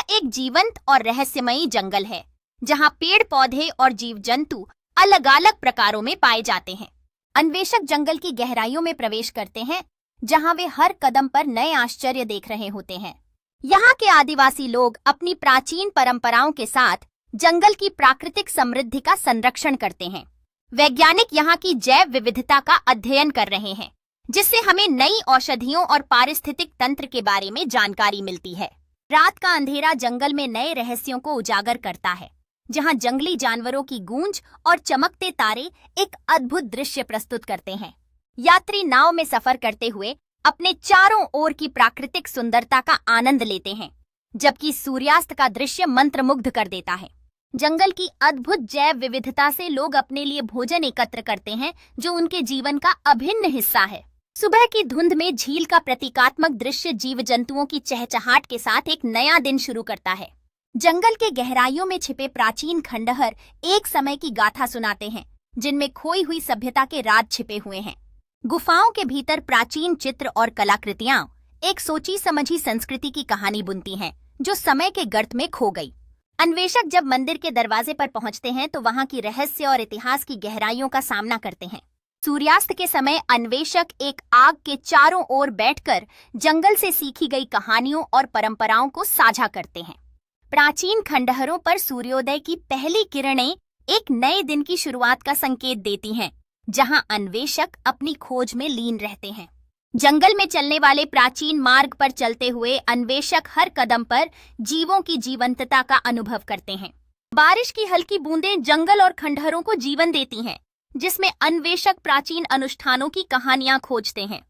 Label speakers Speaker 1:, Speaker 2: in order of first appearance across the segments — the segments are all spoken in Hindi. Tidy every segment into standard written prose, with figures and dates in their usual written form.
Speaker 1: एक जीवंत और रहस्यमयी जंगल है जहाँ पेड़ पौधे और जीव जंतु अलग अलग प्रकारों में पाए जाते हैं। अन्वेषक जंगल की गहराइयों में प्रवेश करते हैं जहाँ वे हर कदम पर नए आश्चर्य देख रहे होते हैं। यहाँ के आदिवासी लोग अपनी प्राचीन परंपराओं के साथ जंगल की प्राकृतिक समृद्धि का संरक्षण करते हैं। वैज्ञानिक यहाँ की जैव विविधता का अध्ययन कर रहे हैं, जिससे हमें नई औषधियों और पारिस्थितिक तंत्र के बारे में जानकारी मिलती है। रात का अंधेरा जंगल में नए रहस्यों को उजागर करता है, जहाँ जंगली जानवरों की गूंज और चमकते तारे एक अद्भुत दृश्य प्रस्तुत करते हैं। यात्री नाव में सफर करते हुए अपने चारों ओर की प्राकृतिक सुंदरता का आनंद लेते हैं, जबकि सूर्यास्त का दृश्य मंत्रमुग्ध कर देता है। जंगल की अद्भुत जैव विविधता से लोग अपने लिए भोजन एकत्र करते हैं, जो उनके जीवन का अभिन्न हिस्सा है। सुबह की धुंध में झील का प्रतीकात्मक दृश्य जीव जंतुओं की चहचहाट के साथ एक नया दिन शुरू करता है। जंगल के गहराइयों में छिपे प्राचीन खंडहर एक समय की गाथा सुनाते हैं, जिनमें खोई हुई सभ्यता के राज छिपे हुए हैं। गुफाओं के भीतर प्राचीन चित्र और कलाकृतियां एक सोची समझी संस्कृति की कहानी बुनती हैं, जो समय के गर्त में खो गई। अन्वेषक जब मंदिर के दरवाजे पर पहुंचते हैं तो वहां की रहस्य और इतिहास की गहराइयों का सामना करते हैं। सूर्यास्त के समय अन्वेषक एक आग के चारों ओर बैठकर जंगल से सीखी गई कहानियों और परंपराओं को साझा करते हैं। प्राचीन खंडहरों पर सूर्योदय की पहली किरणें एक नए दिन की शुरुआत का संकेत देती हैं, जहां अन्वेषक अपनी खोज में लीन रहते हैं। जंगल में चलने वाले प्राचीन मार्ग पर चलते हुए अन्वेषक हर कदम पर जीवों की जीवंतता का अनुभव करते हैं। बारिश की हल्की बूंदें जंगल और खंडहरों को जीवन देती हैं, जिसमें अन्वेषक प्राचीन अनुष्ठानों की कहानियां खोजते हैं।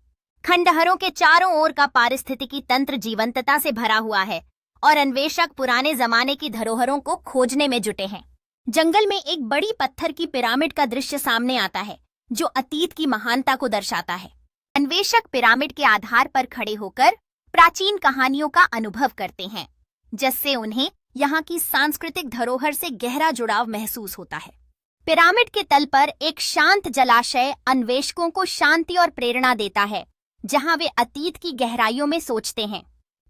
Speaker 1: खंडहरों के चारों ओर का पारिस्थितिकी तंत्र जीवंतता से भरा हुआ है और अन्वेषक पुराने जमाने की धरोहरों को खोजने में जुटे हैं। जंगल में एक बड़ी पत्थर की पिरामिड का दृश्य सामने आता है, जो अतीत की महानता को दर्शाता है। अन्वेषक पिरामिड के आधार पर खड़े होकर प्राचीन कहानियों का अनुभव करते हैं, जिससे उन्हें यहाँ की सांस्कृतिक धरोहर से गहरा जुड़ाव महसूस होता है। पिरामिड के तल पर एक शांत जलाशय अन्वेषकों को शांति और प्रेरणा देता है, जहाँ वे अतीत की गहराइयों में सोचते हैं।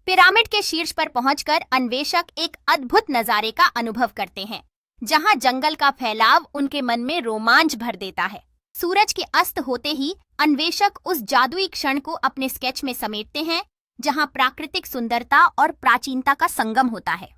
Speaker 1: पिरामिड के शीर्ष पर पहुंचकर अन्वेषक एक अद्भुत नजारे का अनुभव करते हैं, जहाँ जंगल का फैलाव उनके मन में रोमांच भर देता है। सूरज के अस्त होते ही अन्वेषक उस जादुई क्षण को अपने स्केच में समेटते हैं, जहां प्राकृतिक सुंदरता और प्राचीनता का संगम होता है।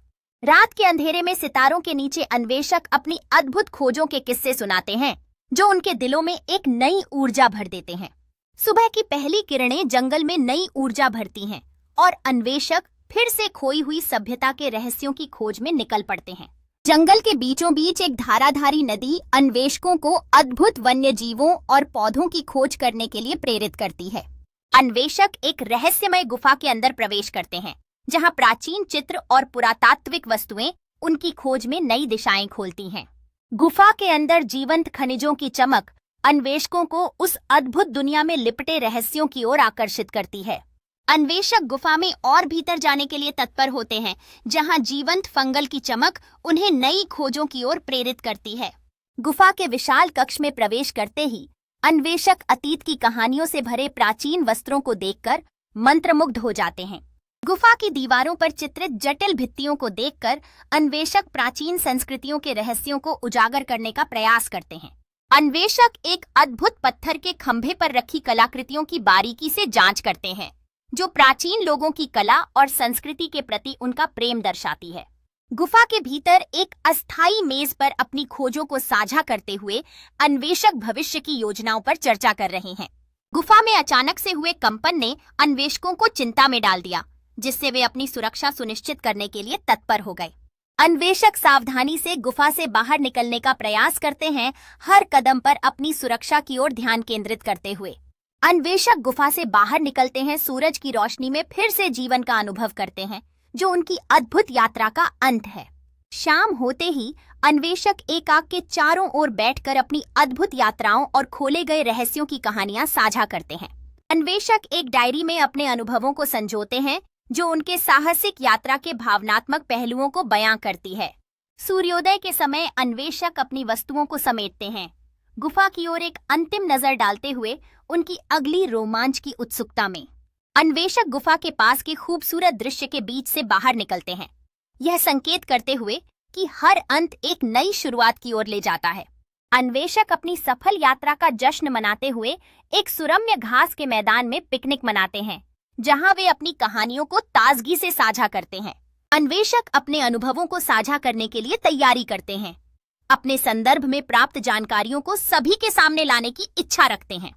Speaker 1: रात के अंधेरे में सितारों के नीचे अन्वेषक अपनी अद्भुत खोजों के किस्से सुनाते हैं, जो उनके दिलों में एक नई ऊर्जा भर देते हैं। सुबह की पहली किरणें जंगल में नई ऊर्जा भरती हैं और अन्वेषक फिर से खोई हुई सभ्यता के रहस्यों की खोज में निकल पड़ते हैं। जंगल के बीचों बीच एक धाराधारी नदी अन्वेषकों को अद्भुत वन्य जीवों और पौधों की खोज करने के लिए प्रेरित करती है। अन्वेषक एक रहस्यमय गुफा के अंदर प्रवेश करते हैं, जहां प्राचीन चित्र और पुरातात्विक वस्तुएं उनकी खोज में नई दिशाएं खोलती हैं। गुफा के अंदर जीवंत खनिजों की चमक अन्वेषकों को उस अद्भुत दुनिया में लिपटे रहस्यों की ओर आकर्षित करती है। अन्वेषक गुफा में और भीतर जाने के लिए तत्पर होते हैं, जहां जीवंत फंगल की चमक उन्हें नई खोजों की ओर प्रेरित करती है। गुफा के विशाल कक्ष में प्रवेश करते ही अन्वेषक अतीत की कहानियों से भरे प्राचीन वस्त्रों को देखकर मंत्रमुग्ध हो जाते हैं। गुफा की दीवारों पर चित्रित जटिल भित्तियों को देखकर अन्वेषक प्राचीन संस्कृतियों के रहस्यों को उजागर करने का प्रयास करते हैं। अन्वेषक एक अद्भुत पत्थर के खंभे पर रखी कलाकृतियों की बारीकी से जांच करते हैं, जो प्राचीन लोगों की कला और संस्कृति के प्रति उनका प्रेम दर्शाती है। गुफा के भीतर एक अस्थायी मेज पर अपनी खोजों को साझा करते हुए अन्वेषक भविष्य की योजनाओं पर चर्चा कर रहे हैं। गुफा में अचानक से हुए कंपन ने अन्वेषकों को चिंता में डाल दिया, जिससे वे अपनी सुरक्षा सुनिश्चित करने के लिए तत्पर हो गए। अन्वेषक सावधानी से गुफा से बाहर निकलने का प्रयास करते हैं, हर कदम पर अपनी सुरक्षा की ओर ध्यान केंद्रित करते हुए। अन्वेषक गुफा से बाहर निकलते हैं, सूरज की रोशनी में फिर से जीवन का अनुभव करते हैं, जो उनकी अद्भुत यात्रा का अंत है। शाम होते ही अन्वेषक एक आग के चारों ओर बैठकर अपनी अद्भुत यात्राओं और खोले गए रहस्यों की कहानियां साझा करते हैं। अन्वेषक एक डायरी में अपने अनुभवों को संजोते हैं, जो उनके साहसिक यात्रा के भावनात्मक पहलुओं को बयां करती है। सूर्योदय के समय अन्वेषक अपनी वस्तुओं को समेटते हैं, गुफा की ओर एक अंतिम नजर डालते हुए उनकी अगली रोमांच की उत्सुकता में। अन्वेषक गुफा के पास के खूबसूरत दृश्य के बीच से बाहर निकलते हैं। यह संकेत करते हुए कि हर अंत एक नई शुरुआत की ओर ले जाता है। अन्वेषक अपनी सफल यात्रा का जश्न मनाते हुए एक सुरम्य घास के मैदान में पिकनिक मनाते हैं, जहां वे अपनी कहानियों को ताजगी से साझा करते हैं। अन्वेषक अपने अनुभवों को साझा करने के लिए तैयारी करते हैं, अपने संदर्भ में प्राप्त जानकारियों को सभी के सामने लाने की इच्छा रखते हैं।